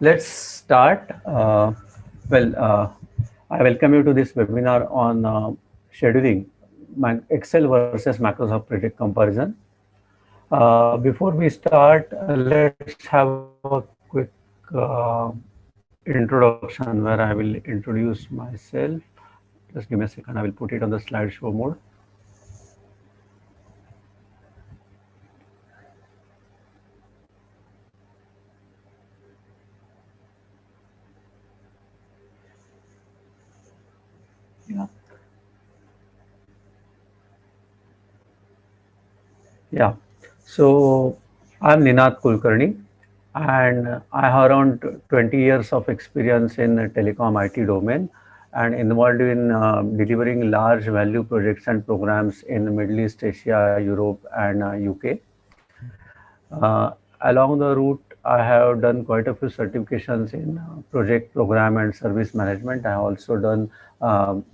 Let's start. I welcome you to this webinar on scheduling Excel versus Microsoft Project comparison. Before we start, let's have a quick introduction where I will introduce myself. Just give me a second. I will put it on the slideshow mode. Yeah. Yeah. So I'm Ninad Kulkarni, and I have around 20 years of experience in the telecom IT domain and involved in delivering large value projects and programs in the Middle East, Asia, Europe, and UK. Along the route, I have done quite a few certifications in project program and service management. I have also done um,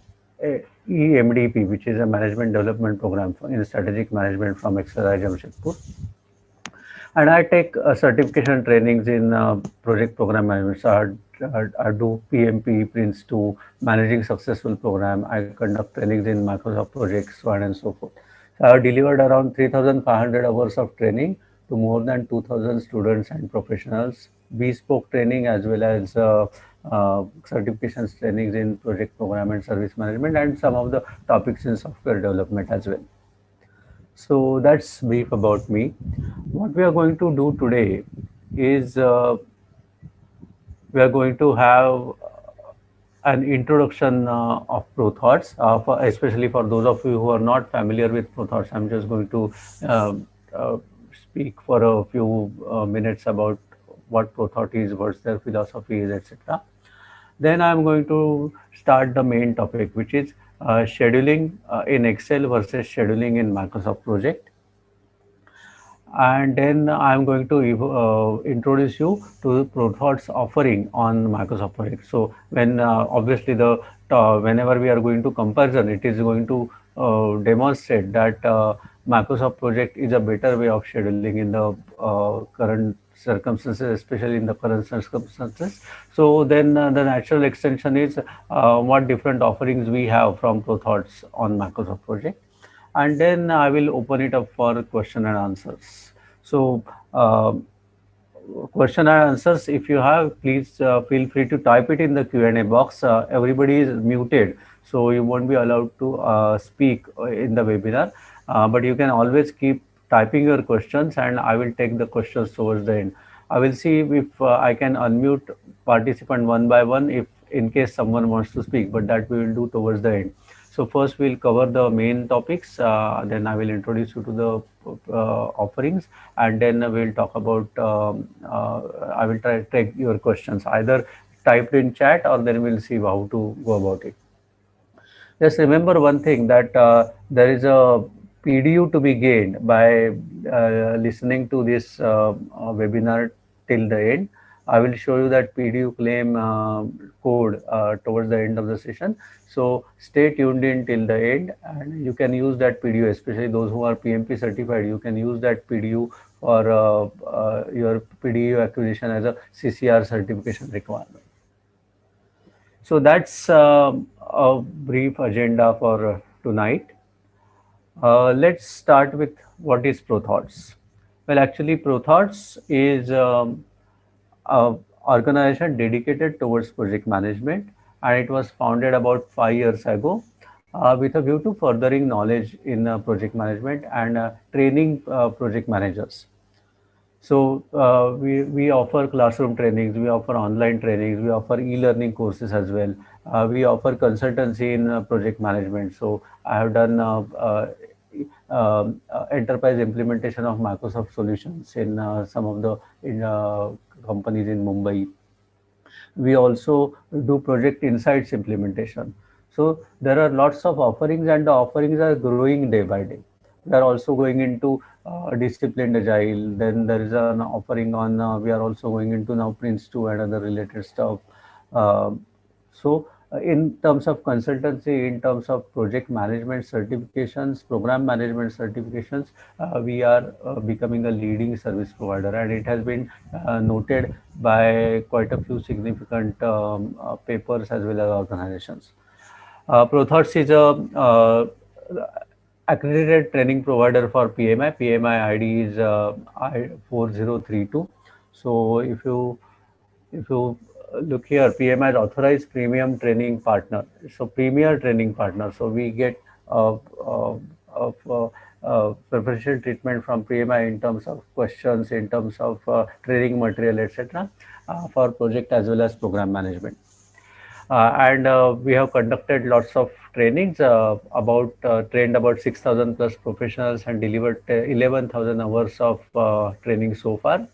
EMDP, which is a management development program in strategic management from XRI Jamshedpur. And I take certification trainings in project program management. So I do PMP, Prince 2, managing successful program. I conduct trainings in Microsoft projects, so on and so forth. So I have delivered around 3,500 hours of training to more than 2,000 students and professionals, bespoke training as well as certifications trainings in project program and service management, and some of the topics in software development as well. So that's brief about me. What we are going to do today is we are going to have an introduction of ProThoughts, especially for those of you who are not familiar with ProThoughts. I'm just going to uh, uh, speak for a few minutes about what ProThought is, what their philosophy is, etc. Then I'm going to start the main topic, which is scheduling in Excel versus scheduling in Microsoft Project, and then I'm going to introduce you to ProThought's offering on Microsoft Project. So when obviously the whenever we are going to comparison, it is going to demonstrate that Microsoft Project is a better way of scheduling in the current circumstances, especially in the current circumstances. So then the natural extension is what different offerings we have from ProThoughts on Microsoft Project, and then I will open it up for question and answers. So, question and answers, if you have, please feel free to type it in the Q&A box. Everybody is muted, so you won't be allowed to speak in the webinar, but you can always keep typing your questions and I will take the questions towards the end. I will see if I can unmute participant one by one if in case someone wants to speak, but that we will do towards the end. So first we'll cover the main topics, then I will introduce you to the offerings, and then we'll talk about, I will try to take your questions either typed in chat or then we'll see how to go about it. Just remember one thing, that there is a PDU to be gained by listening to this webinar till the end. I will show you that PDU claim code towards the end of the session. So stay tuned in till the end, and you can use that PDU, especially those who are PMP certified. You can use that PDU for your PDU acquisition as a CCR certification requirement. So that's a brief agenda for tonight. Let's start with what is ProThoughts. Well, actually, ProThoughts is a organization dedicated towards project management, and it was founded about 5 years ago with a view to furthering knowledge in project management and training project managers. So we offer classroom trainings, we offer online trainings, we offer e-learning courses as well. We offer consultancy in project management. So I have done enterprise implementation of Microsoft solutions in some of the companies in Mumbai. We also do project insights implementation. So there are lots of offerings, and the offerings are growing day by day. We are also going into disciplined agile. Then there is an offering on, we are also going into now Prince 2 and other related stuff. Um so in terms of consultancy, in terms of project management certifications, program management certifications, we are becoming a leading service provider, and it has been noted by quite a few significant papers as well as organizations. ProThoughts is a accredited training provider for PMI. PMI ID is 4032. So if you look here, PMI is authorized premium training partner. So premier training partner. So we get preferential treatment from PMI in terms of questions, in terms of training material, etc. For project as well as program management. And we have conducted lots of trainings, trained about 6,000 plus professionals and delivered 11,000 hours of training so far.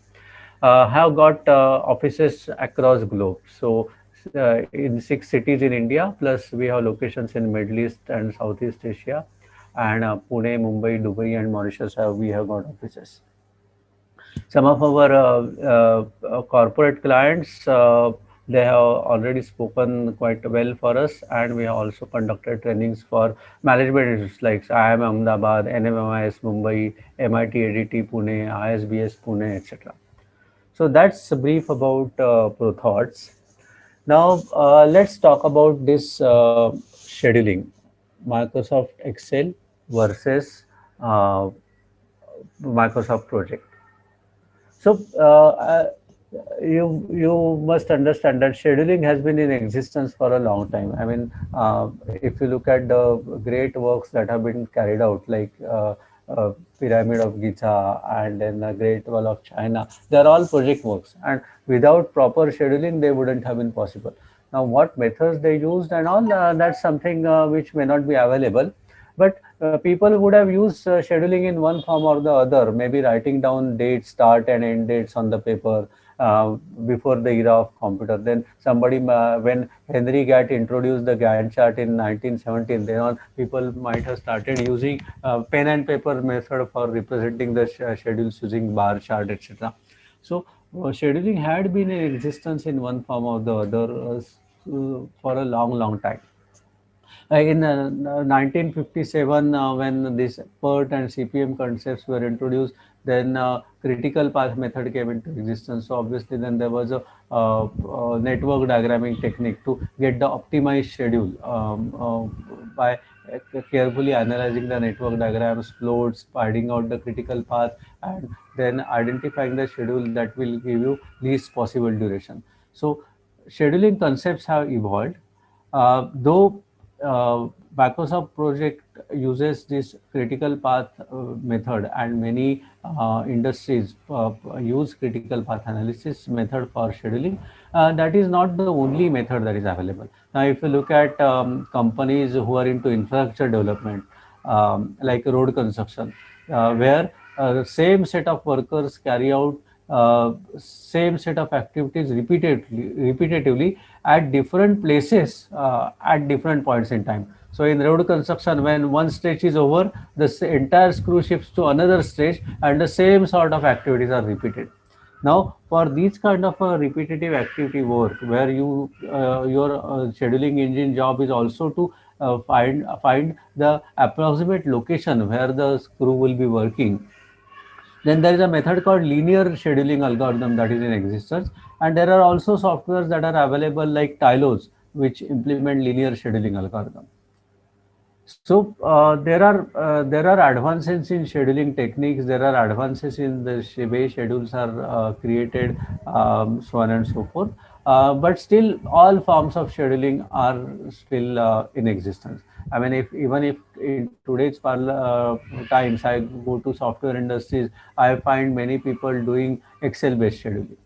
Have got offices across globe. So in 6 cities in India, plus we have locations in Middle East and Southeast Asia, and Pune, Mumbai, Dubai, and Mauritius we have got offices. Some of our corporate clients, they have already spoken quite well for us, and we have also conducted trainings for management institutes like IIM Ahmedabad, NMMIS Mumbai, MIT ADT Pune, ISBS Pune, etc. So that's a brief about ProThoughts. Now let's talk about this scheduling, Microsoft Excel versus uh, Microsoft Project. So you must understand that scheduling has been in existence for a long time. I mean, if you look at the great works that have been carried out, like Pyramid of Giza and then the Great Wall of China, they are all project works, and without proper scheduling, they wouldn't have been possible. Now, what methods they used and all, that's something which may not be available, but people would have used scheduling in one form or the other, maybe writing down dates, start and end dates on the paper uh, before the era of computer. Then when Henry Gatt introduced the Gantt chart in 1917, then on people might have started using pen and paper method for representing the schedules using bar chart, etc. So scheduling had been in existence in one form or the other for a long, long time. In 1957, when this PERT and CPM concepts were introduced, then critical path method came into existence. So obviously, then there was a network diagramming technique to get the optimized schedule by carefully analyzing the network diagrams, floats, finding out the critical path, and then identifying the schedule that will give you least possible duration. So scheduling concepts have evolved, though Microsoft Project uses this critical path method, and many industries use critical path analysis method for scheduling. That is not the only method that is available. Now, if you look at companies who are into infrastructure development, like road construction, where the same set of workers carry out same set of activities repetitively at different places at different points in time. So in road construction, when one stretch is over, the entire screw shifts to another stretch, and the same sort of activities are repeated. Now, for these kind of repetitive activity work, where your scheduling engine job is also to find the approximate location where the screw will be working, then there is a method called linear scheduling algorithm that is in existence, and there are also softwares that are available like Tilos, which implement linear scheduling algorithm. So there are advances in scheduling techniques. There are advances in the way schedules are created, so on and so forth. But still, all forms of scheduling are still in existence. I mean, if even if in today's times I go to software industries, I find many people doing Excel-based scheduling.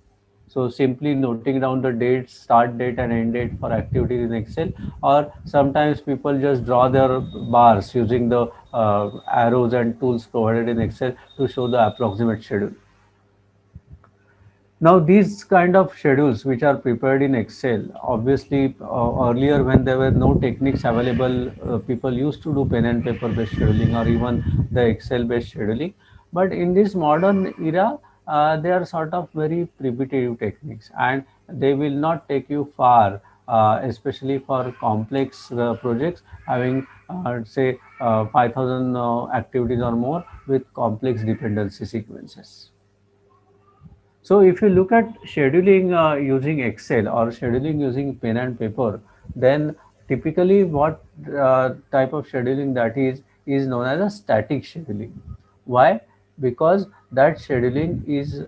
So simply noting down the date, start date and end date for activities in Excel, or sometimes people just draw their bars using the arrows and tools provided in Excel to show the approximate schedule. Now, these kind of schedules which are prepared in Excel, obviously earlier when there were no techniques available, people used to do pen and paper based scheduling or even the Excel based scheduling. But in this modern era, they are sort of very primitive techniques, and they will not take you far especially for complex projects having say 5,000 activities or more with complex dependency sequences. So if you look at scheduling using Excel or scheduling using pen and paper, then typically what type of scheduling that is known as a static scheduling. Why? Because that scheduling is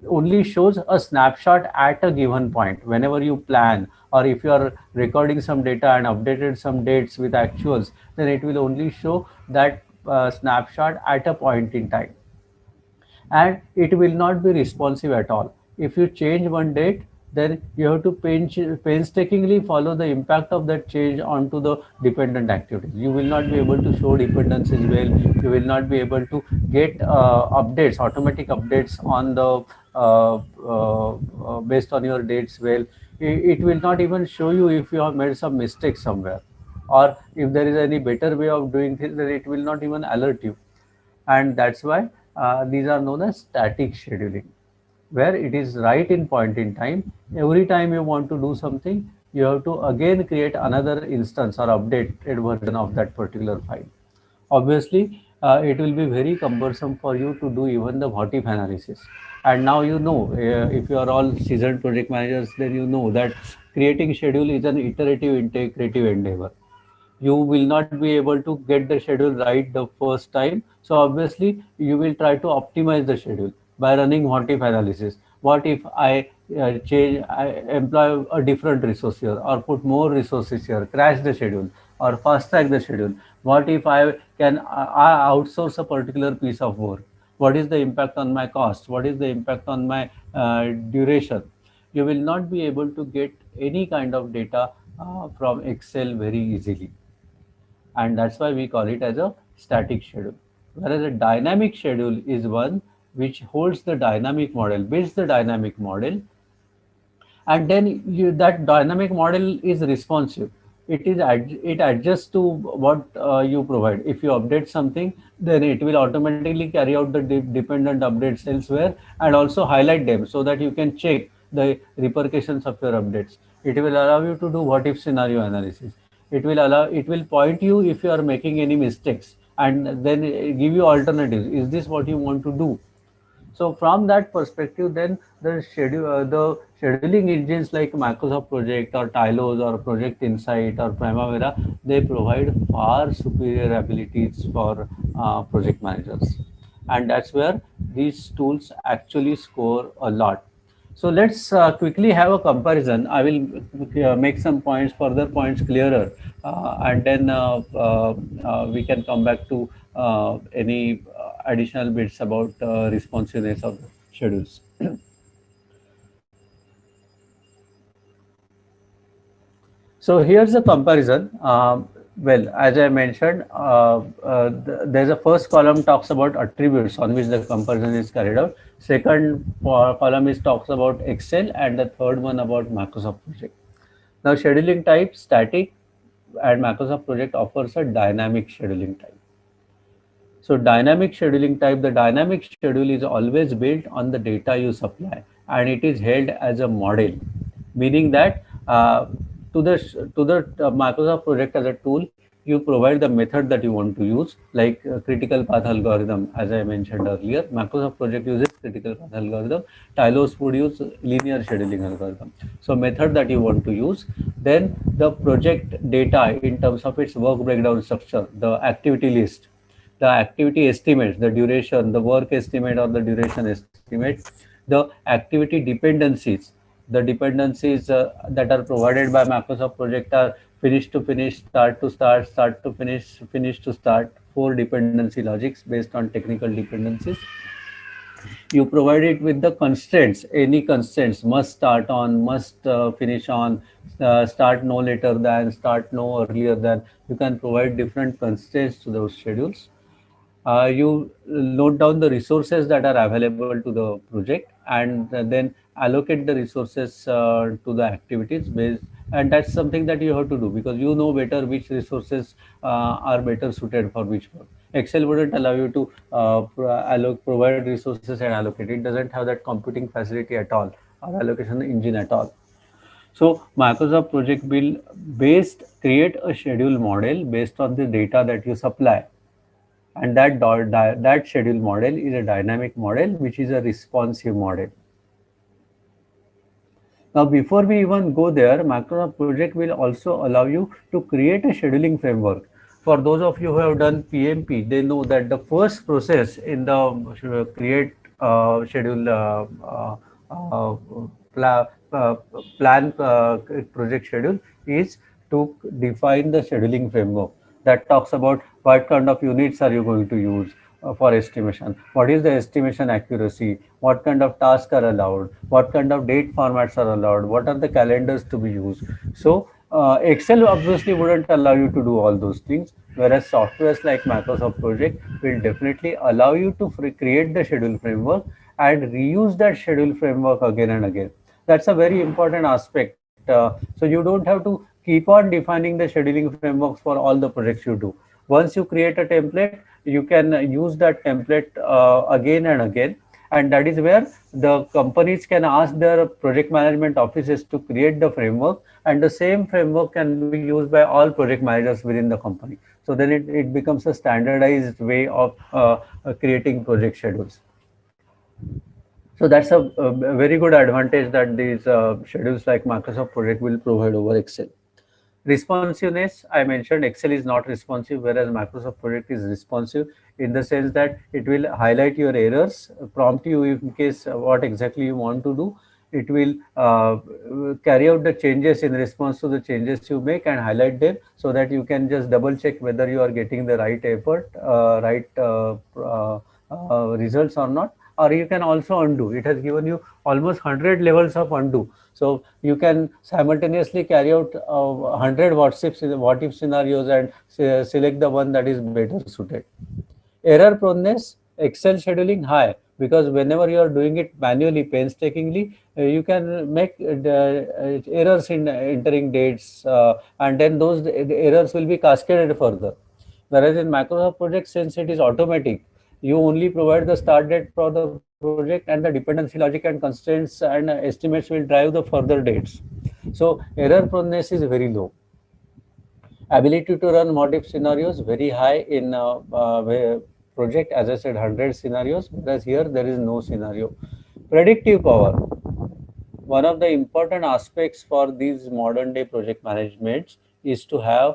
only shows a snapshot at a given point. Whenever you plan, or if you are recording some data and updated some dates with actuals, then it will only show that snapshot at a point in time, and it will not be responsive at all. If you change one date, then you have to painstakingly follow the impact of that change onto the dependent activities. You will not be able to show dependencies well. You will not be able to get updates, automatic updates on the based on your dates well. It will not even show you if you have made some mistake somewhere, or if there is any better way of doing things, then it will not even alert you. And that's why these are known as static scheduling, where it is right in point in time. Every time you want to do something, you have to again create another instance or updated version of that particular file. Obviously, it will be very cumbersome for you to do even the what if analysis. And now you know, if you are all seasoned project managers, then you know that creating schedule is an iterative, integrative endeavor. You will not be able to get the schedule right the first time. So obviously you will try to optimize the schedule by running what if analysis. What if I I employ a different resource here, or put more resources here, crash the schedule, or fast track the schedule? What if I outsource a particular piece of work? What is the impact on my cost? What is the impact on my duration? You will not be able to get any kind of data from Excel very easily, and that's why we call it as a static schedule. Whereas a dynamic schedule is one which holds the dynamic model, builds the dynamic model, and then that dynamic model is responsive. It adjusts to what you provide. If you update something, then it will automatically carry out the dependent updates elsewhere, and also highlight them so that you can check the repercussions of your updates. It will allow you to do what if scenario analysis. It will point you if you are making any mistakes, and then give you alternatives. Is this what you want to do? So from that perspective, then the scheduling engines like Microsoft Project or Tilos or Project Insight or Primavera, they provide far superior abilities for project managers, and that's where these tools actually score a lot. So let's quickly have a comparison. I will make some points, further points clearer, and then we can come back to any additional bits about responsiveness of the schedules. So here's a comparison. Well, as I mentioned, there's a first column talks about attributes on which the comparison is carried out. Second column is talks about Excel, and the third one about Microsoft Project. Now, scheduling type static, and Microsoft Project offers a dynamic scheduling type. So dynamic scheduling type, the dynamic schedule is always built on the data you supply, and it is held as a model, meaning that to the Microsoft Project as a tool, you provide the method that you want to use, like critical path algorithm, as I mentioned earlier. Microsoft Project uses critical path algorithm. Tylos would use linear scheduling algorithm. So method that you want to use, then the project data in terms of its work breakdown structure, the activity list, the activity estimates, the duration, the work estimate or the duration estimate, the activity dependencies. The dependencies that are provided by Microsoft Project are finish to finish, start to start, start to finish, finish to start, four dependency logics based on technical dependencies. You provide it with the constraints. Any constraints: must start on, must finish on, start no later than, start no earlier than. You can provide different constraints to those schedules. You note down the resources that are available to the project, and then allocate the resources to the activities based. And that's something that you have to do because you know better which resources are better suited for which work. Excel wouldn't allow you to provide resources and allocate. It doesn't have that computing facility at all, or allocation engine at all. So Microsoft Project will based create a schedule model based on the data that you supply, and that schedule model is a dynamic model, which is a responsive model. Now, before we even go there, Microsoft Project will also allow you to create a scheduling framework. For those of you who have done PMP, they know that the first process in the create schedule uh, pla- uh, plan project schedule is to define the scheduling framework that talks about what kind of units are you going to use for estimation, what is the estimation accuracy, what kind of tasks are allowed, what kind of date formats are allowed, what are the calendars to be used. So Excel obviously wouldn't allow you to do all those things, whereas softwares like Microsoft Project will definitely allow you to create the schedule framework and reuse that schedule framework again and again. That's a very important aspect. So you don't have to keep on defining the scheduling frameworks for all the projects you do. Once you create a template, you can use that template again and again, and that is where the companies can ask their project management offices to create the framework, and the same framework can be used by all project managers within the company. So then it becomes a standardized way of creating project schedules. So that's a very good advantage that these schedules like Microsoft Project will provide over Excel. Responsiveness, I mentioned Excel is not responsive, whereas Microsoft Project is responsive in the sense that it will highlight your errors, prompt you in case what exactly you want to do. It will carry out the changes in response to the changes you make and highlight them so that you can just double check whether you are getting the right effort, results or not. Or you can also undo. It has given you almost 100 levels of undo. So you can simultaneously carry out 100 what if scenarios and select the one that is better suited. Error proneness, Excel scheduling high, because whenever you are doing it manually, painstakingly, you can make errors in entering dates, and then those errors will be cascaded further. Whereas in Microsoft Project, since it is automatic, you only provide the start date for the project, and the dependency logic and constraints and estimates will drive the further dates. So error proneness is very low. Ability to run what if scenarios very high in project, as I said, 100 scenarios, whereas here there is no scenario. Predictive power, one of the important aspects for these modern day project managements is to have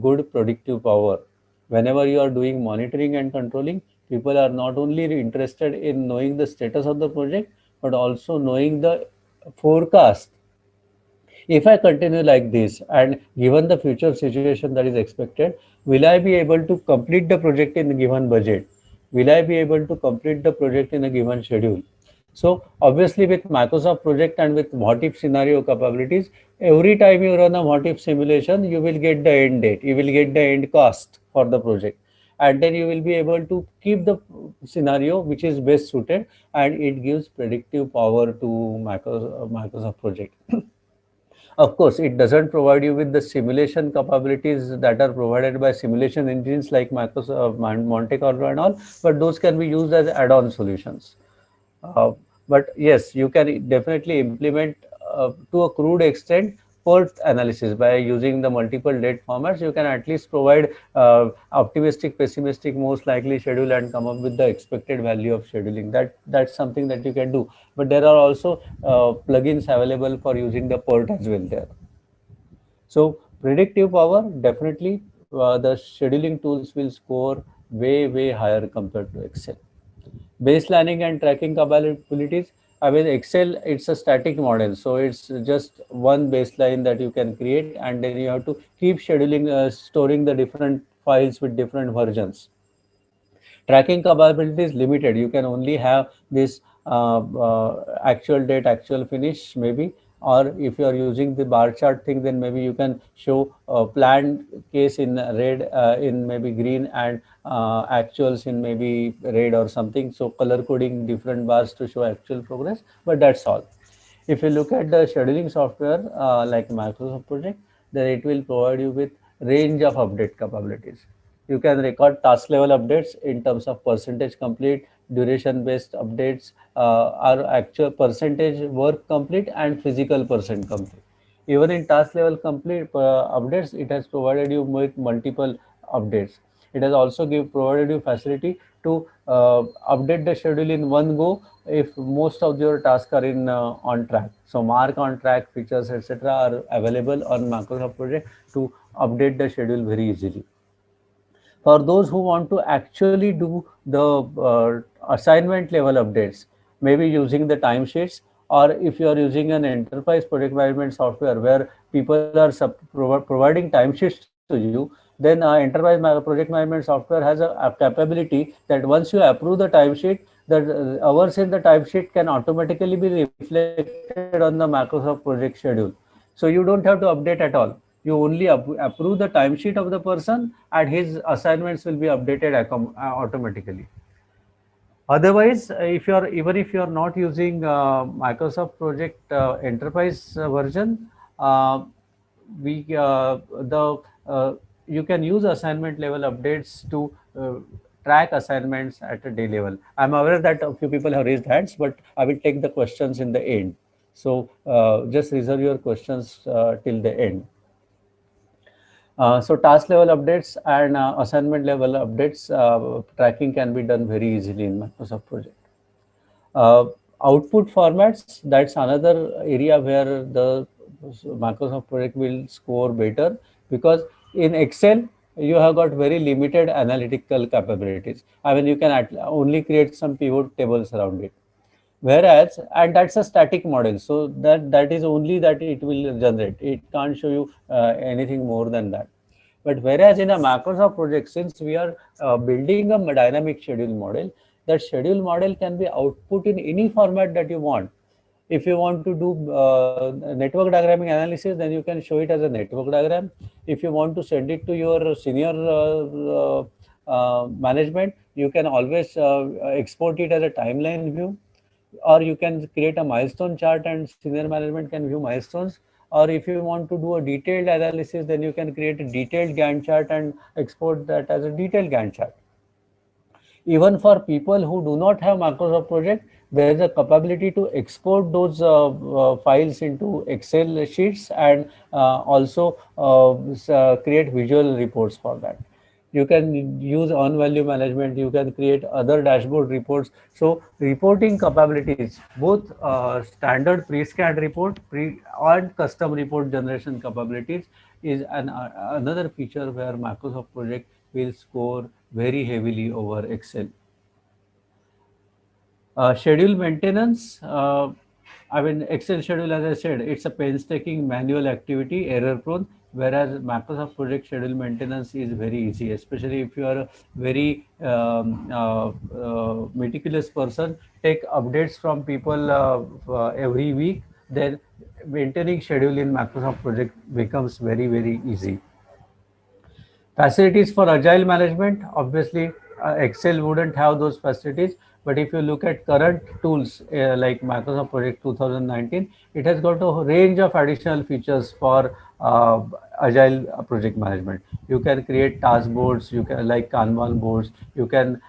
good predictive power. Whenever you are doing monitoring and controlling, people are not only interested in knowing the status of the project but also knowing the forecast. If I continue like this and given the future situation that is expected, will I be able to complete the project in a given budget? Will I be able to complete the project in a given schedule? So obviously with Microsoft Project and with what if scenario capabilities, every time you run a what if simulation, you will get the end date, you will get the end cost for the project. And then you will be able to keep the scenario which is best suited, and it gives predictive power to Microsoft Project. Of course, it doesn't provide you with the simulation capabilities that are provided by simulation engines like Microsoft Monte Carlo and all, but those can be used as add-on solutions. Uh, but yes, you can definitely implement to a crude extent PERT analysis by using the multiple date formats. You can at least provide optimistic, pessimistic, most likely schedule and come up with the expected value of scheduling. That's something that you can do. But there are also plugins available for using the PERT as well there. So predictive power, definitely the scheduling tools will score way higher compared to Excel. Baselining and tracking capabilities. I mean, Excel, it's a static model, so it's just one baseline that you can create, and then you have to keep scheduling, storing the different files with different versions. Tracking capability is limited. You can only have this actual date, actual finish, maybe. Or if you are using the bar chart thing, then maybe you can show a planned case in red, in maybe green, and actuals in maybe red or something. So color coding different bars to show actual progress, but that's all. If you look at the scheduling software like Microsoft Project, then it will provide you with range of update capabilities. You can record task level updates in terms of percentage complete, duration based updates, or actual percentage work complete and physical percent complete. Even in task level complete updates, it has provided you with multiple updates. It has also provided you facility to update the schedule in one go if most of your tasks are in on track. So mark on track features, etc., are available on Microsoft Project to update the schedule very easily. For those who want to actually do the assignment level updates, maybe using the timesheets, or if you are using an enterprise project management software where people are providing timesheets to you, then enterprise project management software has a capability that once you approve the timesheet, the hours in the timesheet can automatically be reflected on the Microsoft Project schedule. So you don't have to update at all. You only approve the timesheet of the person, and his assignments will be updated automatically. Otherwise, if you are even if you are not using Microsoft Project Enterprise version, uh, we the you can use assignment level updates to track assignments at a day level. I'm aware that a few people have raised hands, but I will take the questions in the end. So just reserve your questions till the end. So task level updates and assignment level updates tracking can be done very easily in Microsoft Project. Uh, Output formats, that's another area where the Microsoft Project will score better, because in Excel you have got very limited analytical capabilities. I mean, you can only create some pivot tables around it. Whereas, and that's a static model, so that is only that it will generate. It can't show you anything more than that. But whereas in a Microsoft project, since we are building a dynamic schedule model, that schedule model can be output in any format that you want. If you want to do network diagramming analysis, then you can show it as a network diagram. If you want to send it to your senior management, you can always export it as a timeline view, or you can create a milestone chart and senior management can view milestones. Or if you want to do a detailed analysis, then you can create a detailed Gantt chart and export that as a detailed Gantt chart. Even for people who do not have Microsoft Project, there is a capability to export those files into Excel sheets, and also create visual reports for that. You can use on value management, you can create other dashboard reports. So reporting capabilities, both standard pre-scanned report and custom report generation capabilities, is another feature where Microsoft Project will score very heavily over Excel. Schedule maintenance. I mean, Excel schedule, as I said, it's a painstaking manual activity, error prone, whereas Microsoft Project schedule maintenance is very easy, especially if you are a very meticulous person, take updates from people every week, then maintaining schedule in Microsoft Project becomes very, very easy. Facilities for agile management, obviously Excel wouldn't have those facilities, but if you look at current tools like Microsoft Project 2019, it has got a range of additional features for agile project management. You can create task boards, you can like Kanban boards, you can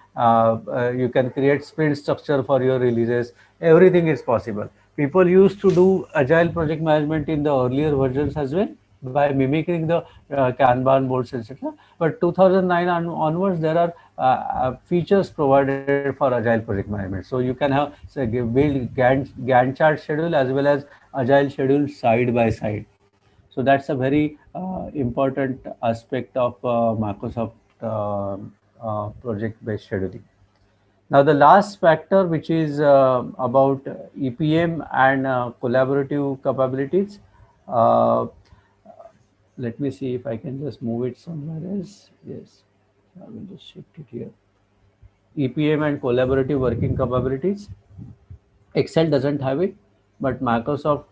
create sprint structure for your releases. Everything is possible. People used to do agile project management in the earlier versions as well by mimicking the Kanban boards, etc. But 2009 onwards, there are features provided for agile project management. So you can have, say, build Gantt chart schedule as well as agile schedule side by side. So that's a very important aspect of Microsoft project-based scheduling. Now, the last factor, which is about EPM and collaborative capabilities. Uh, Let me see if I can just move it somewhere else. Yes, I will just shift it here. EPM and collaborative working capabilities. Excel doesn't have it, but Microsoft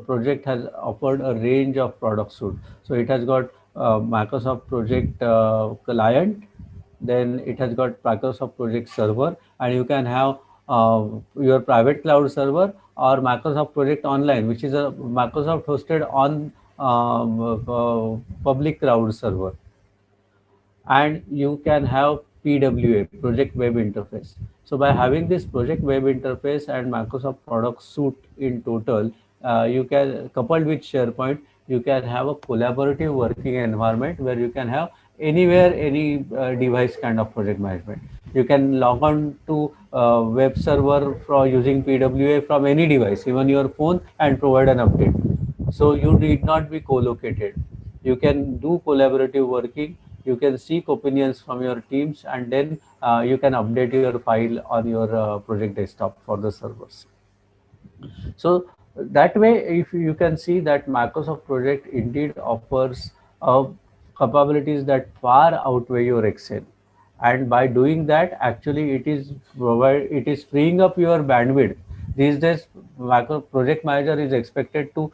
Project has offered a range of product suite. So it has got Microsoft Project Client, then it has got Microsoft Project Server, and you can have your private cloud server or Microsoft Project Online, which is a Microsoft hosted on public cloud server. And you can have PWA, Project Web Interface. So by having this Project Web Interface and Microsoft Product Suite in total, you can, coupled with SharePoint, you can have a collaborative working environment where you can have anywhere, any device kind of project management. You can log on to web server for using PWA from any device, even your phone, and provide an update. So you need not be co-located. You can do collaborative working. You can seek opinions from your teams, and then you can update your file on your project desktop for the servers. So that way, if you can see that Microsoft Project indeed offers capabilities that far outweigh your Excel, and by doing that, actually it is freeing up your bandwidth. These days, Macro Project Manager is expected to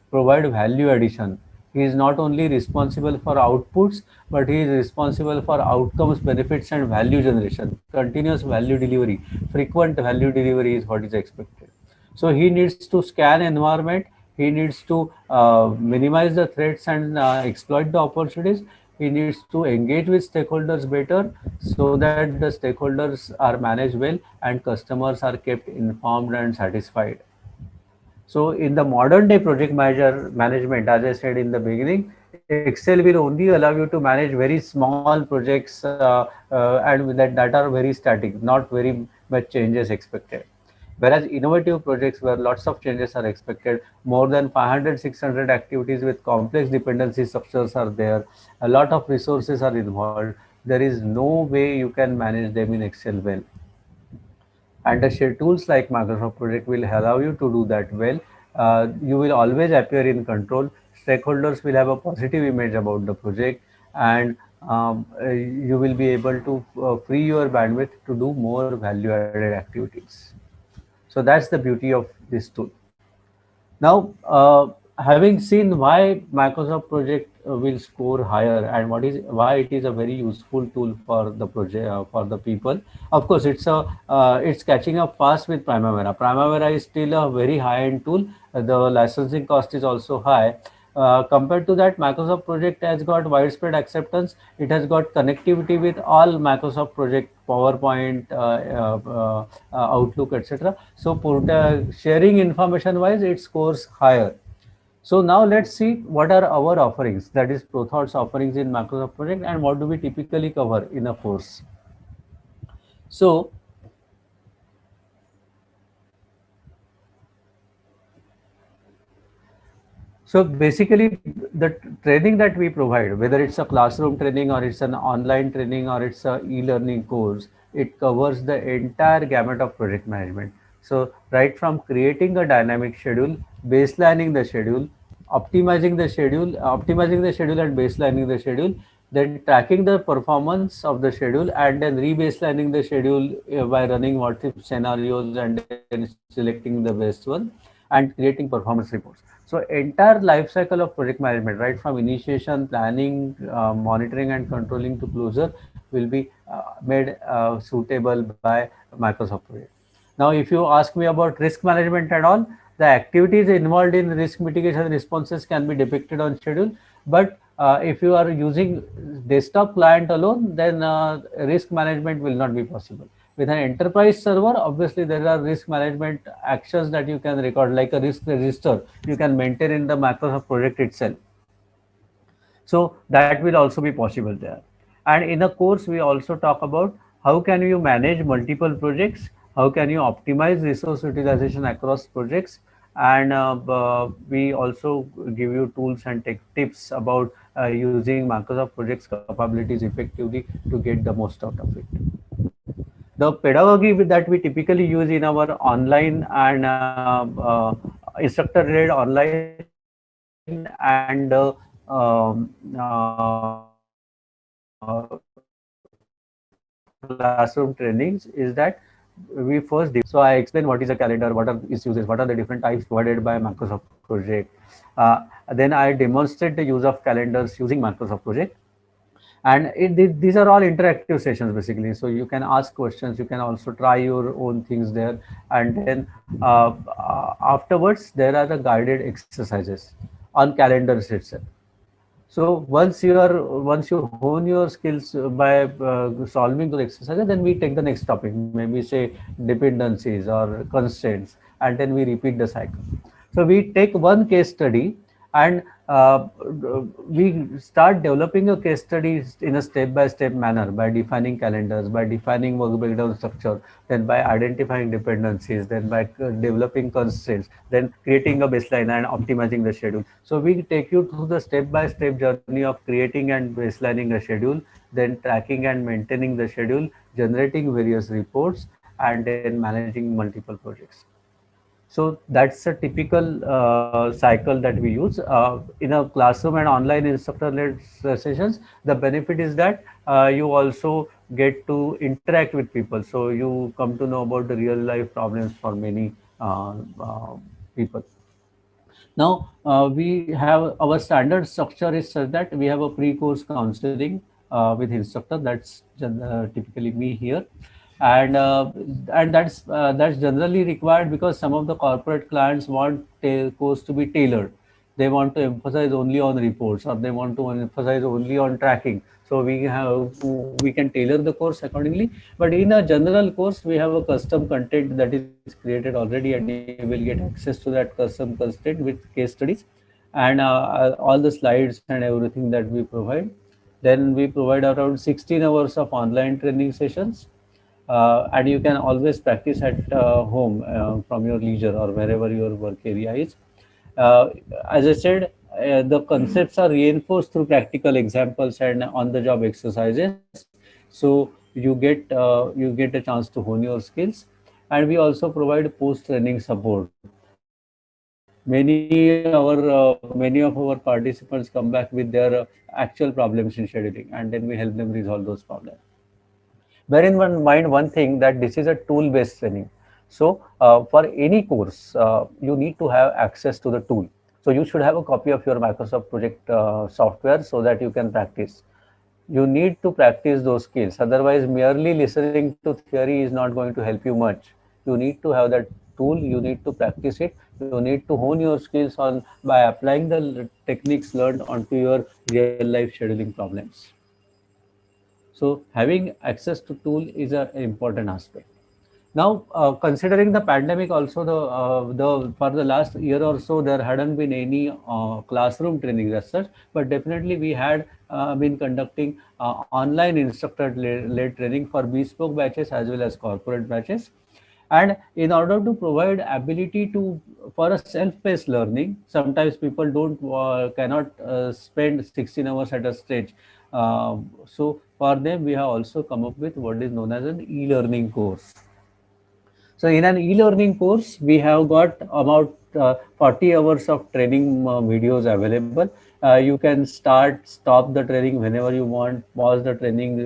provide value addition. He is not only responsible for outputs, but he is responsible for outcomes, benefits, and value generation. Continuous value delivery, frequent value delivery is what is expected. So he needs to scan environment. He needs to minimize the threats and exploit the opportunities. He needs to engage with stakeholders better so that the stakeholders are managed well and customers are kept informed and satisfied. So in the modern day project manager management, as I said in the beginning, Excel will only allow you to manage very small projects and that are very static, not very much changes expected. Whereas innovative projects where lots of changes are expected, more than 500, 600 activities with complex dependency structures are there, a lot of resources are involved. There is no way you can manage them in Excel well, and the share tools like Microsoft Project will allow you to do that well. You will always appear in control. Stakeholders will have a positive image about the project, and you will be able to free your bandwidth to do more value-added activities. So that's the beauty of this tool. Now, having seen why Microsoft Project will score higher and what is why it is a very useful tool for the project for the people. Of course, it's catching up fast with Primavera. Primavera is still a very high-end tool. The licensing cost is also high. Compared to that, Microsoft Project has got widespread acceptance. It has got connectivity with all Microsoft Project, PowerPoint, Outlook, etc. So, sharing information wise, it scores higher. So now let's see what are our offerings, that is ProThought's offerings in Microsoft Project, and what do we typically cover in a course. So So basically, the training that we provide, whether it's a classroom training or it's an online training or it's a e-learning course, it covers the entire gamut of project management. So right from creating a dynamic schedule, baselining the schedule, optimizing the schedule and baselining the schedule, then tracking the performance of the schedule and then rebaselining the schedule by running what if scenarios and then selecting the best one and creating performance reports. So entire life cycle of project management, right from initiation, planning, monitoring and controlling to closure will be made suitable by Microsoft Project. Now, if you ask me about risk management and all, the activities involved in risk mitigation responses can be depicted on schedule. But if you are using desktop client alone, then risk management will not be possible. With an enterprise server, obviously there are risk management actions that you can record, like a risk register you can maintain in the Microsoft project itself. So that will also be possible there. And in the course, we also talk about how can you manage multiple projects, how can you optimize resource utilization across projects, and we also give you tools and tips about using Microsoft Project's capabilities effectively to get the most out of it. The pedagogy that we typically use in our online and instructor-led online and classroom trainings is that we first so I explain what is a calendar, what are its uses, what are the different types provided by Microsoft Project. Then I demonstrate the use of calendars using Microsoft Project, and these are all interactive sessions basically. So you can ask questions, you can also try your own things there, and then afterwards there are the guided exercises on calendars itself. So once you hone your skills by solving those exercises, then we take the next topic, maybe say dependencies or constraints, and then we repeat the cycle. So we take one case study and we start developing a case study in a step-by-step manner by defining calendars, by defining work breakdown structure, then by identifying dependencies, then by developing constraints, then creating a baseline and optimizing the schedule. So we take you through the step-by-step journey of creating and baselining a schedule, then tracking and maintaining the schedule, generating various reports, and then managing multiple projects. So that's a typical cycle that we use in a classroom and online instructor-led sessions. The benefit is that you also get to interact with people, so you come to know about the real life problems for many people. Now, we have our standard structure is such that we have a pre-course counseling with instructor. That's typically me here, and that's generally required because some of the corporate clients want course to be tailored. They want to emphasize only on reports, or they want to emphasize only on tracking. So we can tailor the course accordingly. But in a general course, we have a custom content that is created already, and you will get access to that custom content with case studies and all the slides and everything that we provide. Then we provide around 16 hours of online training sessions, and you can always practice at home from your leisure or wherever your work area is. Uh, as I said, the concepts are reinforced through practical examples and on-the-job exercises. So you get a chance to hone your skills, and we also provide post-training support. Many of our participants come back with their actual problems in scheduling, and then we help them resolve those problems. Bear in mind one thing, that this is a tool-based training. So for any course, you need to have access to the tool. So you should have a copy of your Microsoft Project software so that you can practice. You need to practice those skills. Otherwise, merely listening to theory is not going to help you much. You need to have that tool. You need to practice it. You need to hone your skills on by applying the techniques learned onto your real life scheduling problems. So having access to tool is an important aspect. Now, considering the pandemic, also the for the last year or so, there hadn't been any classroom training as such, but definitely we had been conducting online instructor-led training for bespoke batches as well as corporate batches. And in order to provide ability to for a self-paced learning, sometimes people don't cannot spend 16 hours at a stretch. So for them, we have also come up with what is known as an e-learning course. So in an e-learning course, we have got about 40 hours of training videos available. You can stop the training whenever you want, pause the training,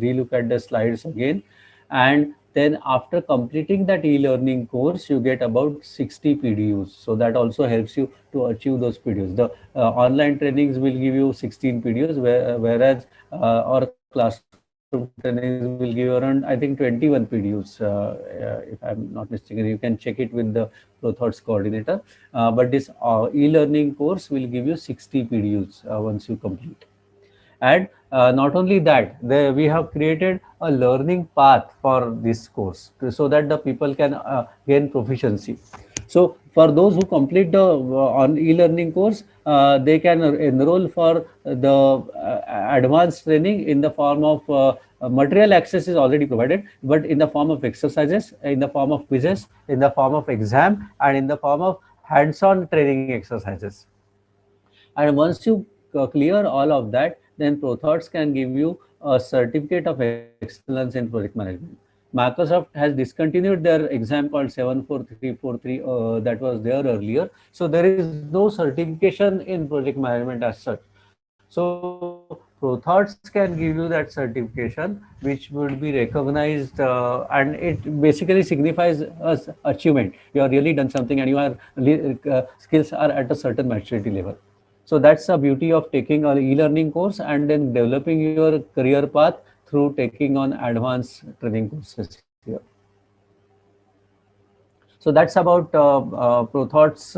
relook at the slides again. And then after completing that e-learning course, you get about 60 PDUs. So that also helps you to achieve those PDUs. The online trainings will give you 16 PDUs, whereas our classroom trainings will give you around, I think, 21 PDUs, if I'm not mistaken. You can check it with the ProThoughts coordinator. But this e-learning course will give you 60 PDUs once you complete. And not only that, we have created a learning path for this course so that the people can gain proficiency. So for those who complete the on e-learning course, they can enroll for the advanced training in the form of material access is already provided, but in the form of exercises, in the form of quizzes, in the form of exam, and in the form of hands-on training exercises. And once you clear all of that, then ProThoughts can give you a certificate of excellence in project management. Microsoft has discontinued their exam called 74343 that was there earlier. So there is no certification in project management as such. So ProThoughts can give you that certification, which would be recognized, and it basically signifies as achievement. You have really done something, and skills are at a certain maturity level. So that's the beauty of taking an e-learning course and then developing your career path through taking on advanced training courses here. So that's about ProThoughts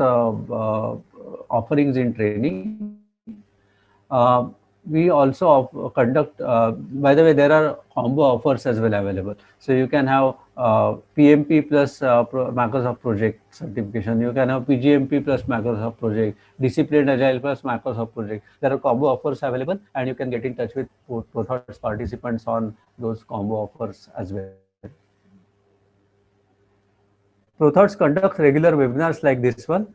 offerings in training. Now, we also conduct, by the way, there are combo offers as well available. So you can have PMP plus Microsoft Project certification. You can have PGMP plus Microsoft Project, Disciplined Agile plus Microsoft Project. There are combo offers available, and you can get in touch with ProThoughts participants on those combo offers as well. ProThoughts conducts regular webinars like this one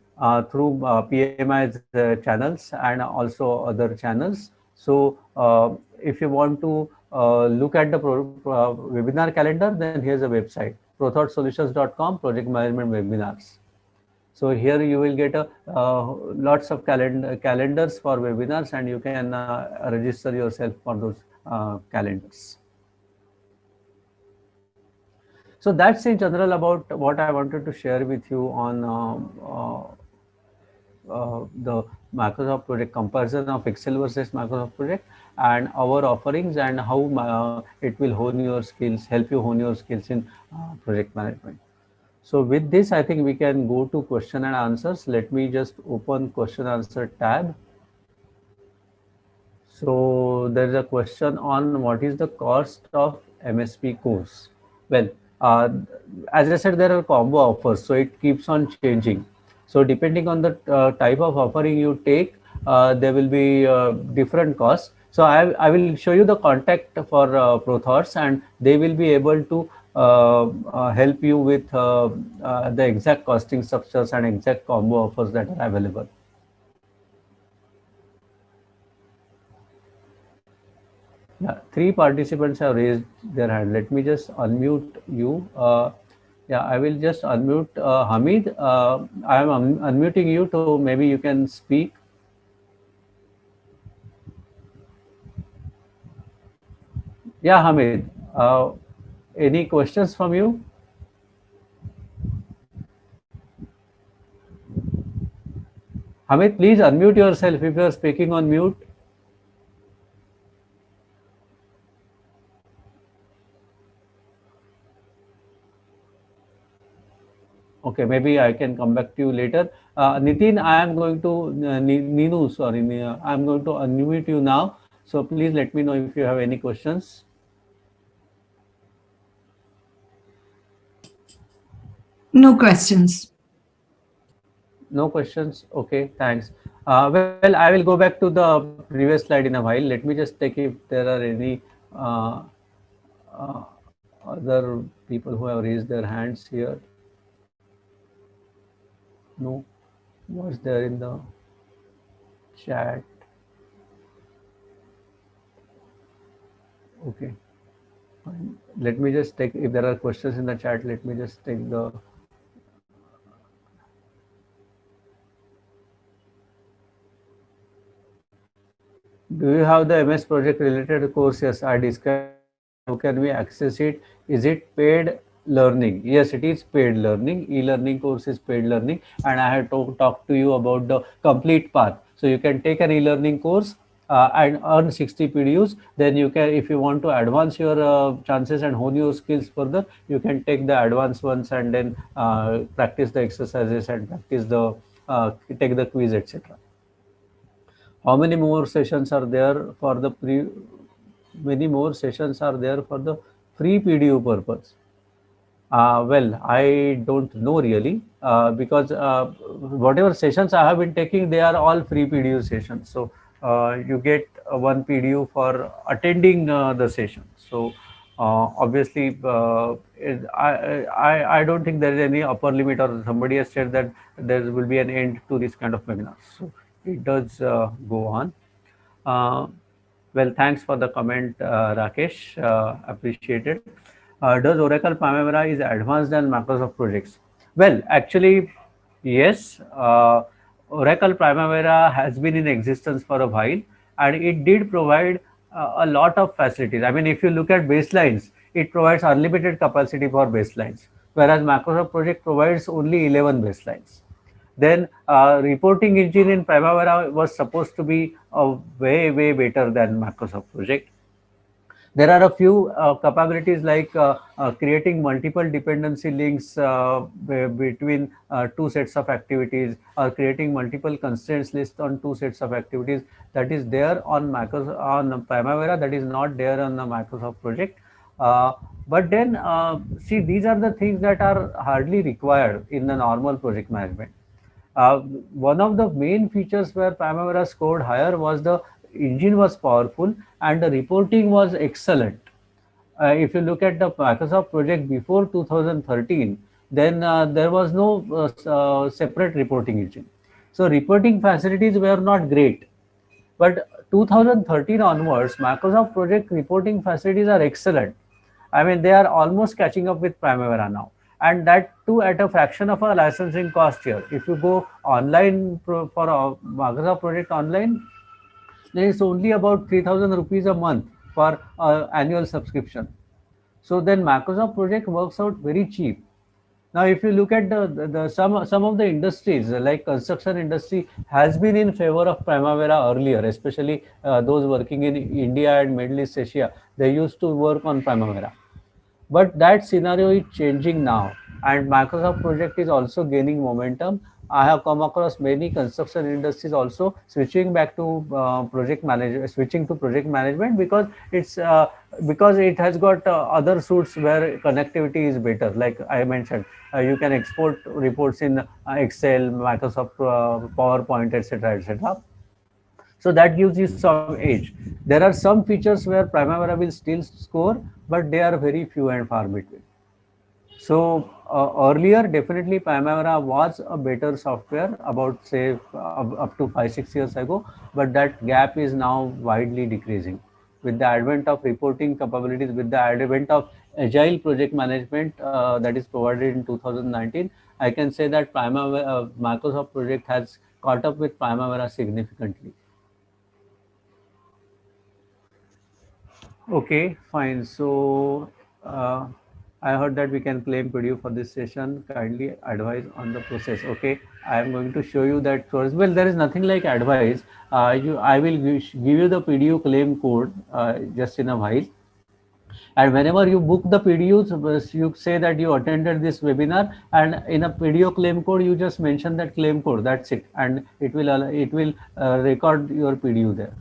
through PMI's channels and also other channels. So if you want to look at the webinar calendar, then here's a website, prothoughtsolutions.com, project management webinars. So here you will get lots of calendars for webinars, and you can register yourself for those calendars. So that's in general about what I wanted to share with you on the Microsoft Project, comparison of Excel versus Microsoft Project, and our offerings, and how it will hone your skills, help you hone your skills in project management. So with this, I think we can go to question and answers. Let me just open question answer tab. So there is a question on what is the cost of MSP course. Well, uh, as I said, there are combo offers, so it keeps on changing. So depending on the type of offering you take, there will be different costs. So I will show you the contact for ProThoughts, and they will be able to help you with the exact costing structures and exact combo offers that are available. Yeah, three participants have raised their hand. Let me just unmute you. Yeah, I will just unmute Hamid. I am unmuting you, to maybe you can speak. Yeah, Hamid. Any questions from you? Hamid, please unmute yourself if you are speaking on mute. Okay, maybe I can come back to you later. Nitin, I am going to Ninu, sorry, I am going to unmute you now. So please let me know if you have any questions. No questions. No questions. Okay, thanks. Well, I will go back to the previous slide in a while. Let me just check if there are any uh, other people who have raised their hands here. No, what's there in the chat? Okay, fine. Let me just take, if there are questions in the chat, let me just take the. Do you have the MS project related course? Yes, I described it. How can we access it? Is it paid learning? Yes, it is paid learning. E-learning course is paid learning, and I have talked to you about the complete path. So you can take an e-learning course and earn 60 PDUs. Then you can, if you want to advance your chances and hone your skills further, you can take the advanced ones, and then practice the exercises and practice the take the quiz, etc. How many more sessions are there for the many more sessions are there for the free PDU purpose? Well, I don't know really, because whatever sessions I have been taking, they are all free PDU sessions. So you get one PDU for attending the session. So obviously, I don't think there is any upper limit, or somebody has said that there will be an end to this kind of webinars. So it does go on. Uh, well, thanks for the comment, Rakesh. Appreciated. Does Oracle Primavera is advanced than Microsoft projects? Well, actually, yes. Oracle Primavera has been in existence for a while, and it did provide a lot of facilities. I mean, if you look at baselines, it provides unlimited capacity for baselines, whereas Microsoft Project provides only 11 baselines. Then reporting engine in Primavera was supposed to be way better than Microsoft Project. There are a few capabilities like creating multiple dependency links between two sets of activities, or creating multiple constraints list on two sets of activities, that is there on on Primavera, that is not there on the Microsoft project. uh, but then see, these are the things that are hardly required in the normal project management. uh, One of the main features where Primavera scored higher was the engine was powerful and the reporting was excellent. If you look at the Microsoft project before 2013, then there was no separate reporting engine. So reporting facilities were not great. But 2013 onwards, Microsoft project reporting facilities are excellent. I mean, they are almost catching up with Primavera now. And that too at a fraction of a licensing cost here. If you go online for a Microsoft project online, then it's only about 3,000 rupees a month for annual subscription. So then Microsoft project works out very cheap. Now, if you look at some of the industries like construction industry has been in favor of Primavera earlier, especially those working in India and Middle East Asia. They used to work on Primavera, but that scenario is changing now, and Microsoft project is also gaining momentum. I have come across many construction industries also switching back to project management, because it's because it has got other suites where connectivity is better. Like I mentioned, you can export reports in Excel, Microsoft PowerPoint, etc., etc. So that gives you some edge. There are some features where Primavera will still score, but they are very few and far between. So earlier, definitely Primavera was a better software about say up to 5 6 years ago, but that gap is now widely decreasing with the advent of reporting capabilities, with the advent of agile project management that is provided in 2019. I can say that Primavera Microsoft project has caught up with Primavera significantly. Okay, fine. So, uh, I heard that we can claim PDF for this session. Kindly advise on the process. Okay, I am going to show you that first. Well, there is nothing like advice. I will give you the PDU claim code just in a while. And whenever you book the PDUs, you say that you attended this webinar, and in a PDU claim code, you just mention that claim code. That's it, and it will record your PDU there.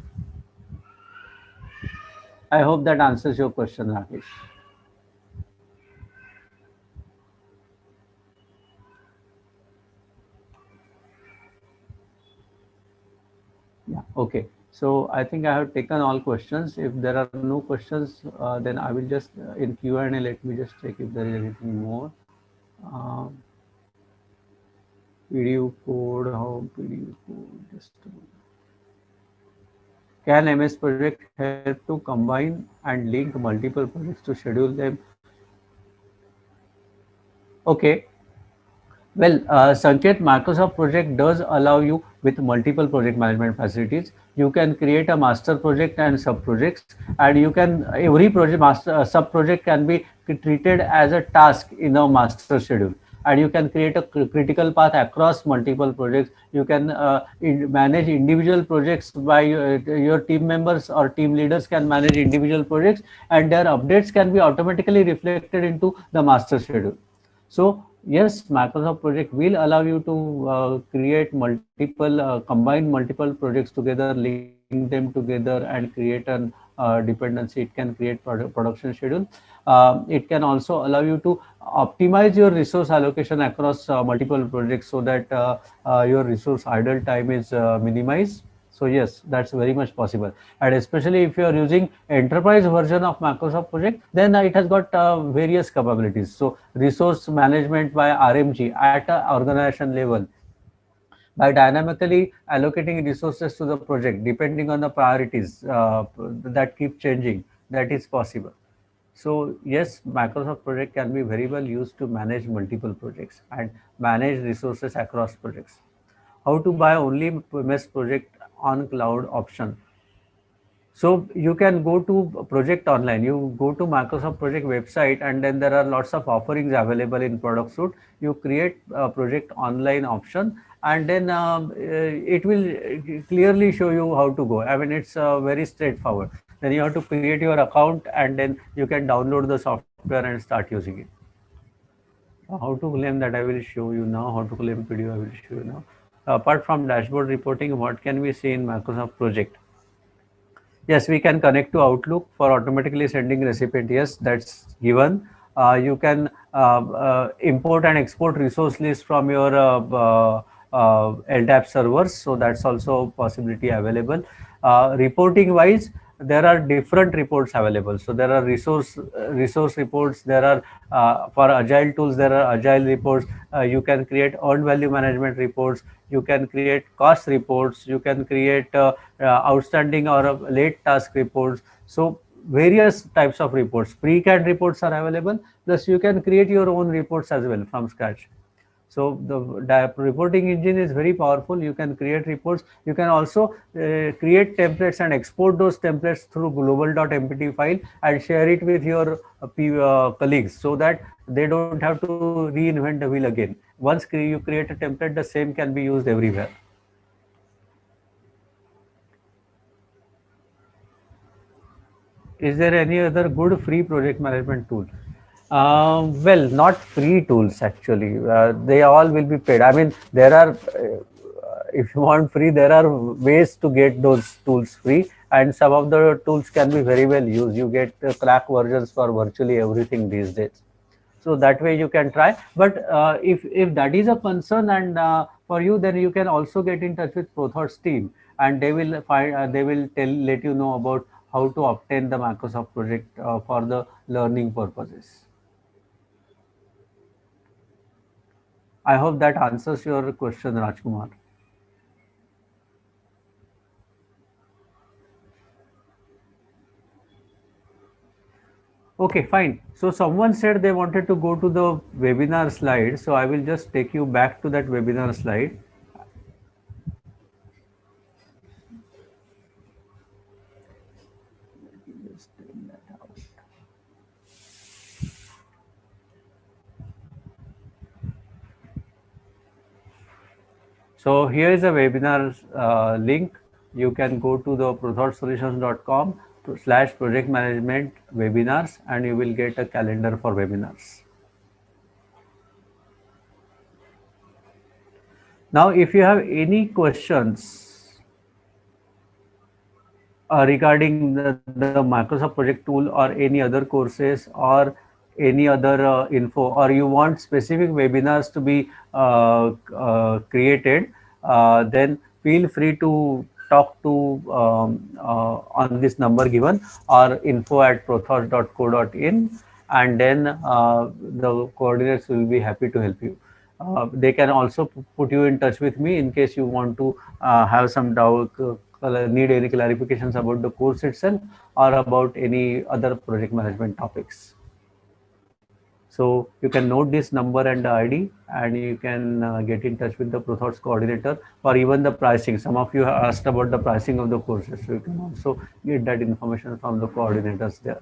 I hope that answers your question, Rakesh. Yeah. Okay. So I think I have taken all questions. If there are no questions, then I will just in Q&A. Let me just check if there is anything more. Um, PDU code. How PDU code? Just a moment. Can MS Project help to combine and link multiple projects to schedule them? Okay. Well, Sanket, Microsoft project does allow you with multiple project management facilities. You can create a master project and sub projects, and you can every project master sub project can be treated as a task in a master schedule, and you can create a critical path across multiple projects. You can manage individual projects by your team members or team leaders can manage individual projects, and their updates can be automatically reflected into the master schedule. So yes, Microsoft project will allow you to create multiple, combine multiple projects together, link them together, and create an dependency. It can create production schedule. It can also allow you to optimize your resource allocation across multiple projects so that your resource idle time is minimized. So yes, that's very much possible. And especially if you are using enterprise version of Microsoft project, then it has got various capabilities. So resource management by RMG at a organization level, by dynamically allocating resources to the project depending on the priorities that keep changing, that is possible. So yes, Microsoft project can be very well used to manage multiple projects and manage resources across projects. How to buy only MS project on cloud option? So you can go to Project Online. You go to Microsoft Project website, and then there are lots of offerings available in Product Suite. You create a Project Online option, and then it will clearly show you how to go. I mean, it's very straightforward. Then you have to create your account, and then you can download the software and start using it. How to claim that I will show you now. How to claim video I will show you now. Apart from dashboard reporting, what can we see in Microsoft Project? Yes, we can connect to Outlook for automatically sending recipient. Yes, that's given. You can import and export resource list from your LDAP servers. So that's also a possibility available. Reporting wise, there are different reports available. So there are resource reports. There are for agile tools. There are agile reports. You can create earned value management reports. You can create cost reports. You can create outstanding or late task reports. So various types of reports, pre-canned reports are available. Plus you can create your own reports as well from scratch. So the reporting engine is very powerful. You can create reports. You can also create templates and export those templates through global.mpt file and share it with your colleagues, so that they don't have to reinvent the wheel again. Once you create a template, the same can be used everywhere. Is there any other good free project management tool? Well, not free tools actually. They all will be paid. I mean, there are, if you want free, there are ways to get those tools free, and some of the tools can be very well used. You get crack versions for virtually everything these days. So that way you can try. But if that is a concern and for you, then you can also get in touch with ProThought's team, and they will find they will let you know about how to obtain the Microsoft project for the learning purposes. I hope that answers your question, Rajkumar. Okay, fine. So someone said they wanted to go to the webinar slide. So I will just take you back to that webinar slide. Just take that out. So here is a webinar link. You can go to the prothoughtsolutions.com slash project management webinars, and you will get a calendar for webinars. Now, if you have any questions regarding the Microsoft Project tool or any other courses or any other info, or you want specific webinars to be created, then feel free to talk to on this number given, or info@prothought.co.in, and then the coordinates will be happy to help you. They can also put you in touch with me in case you want to have some doubt, need any clarifications about the course itself or about any other project management topics. So you can note this number and the ID, and you can get in touch with the ProThought's coordinator, or even the pricing. Some of you asked about the pricing of the courses, so you can also get that information from the coordinators there.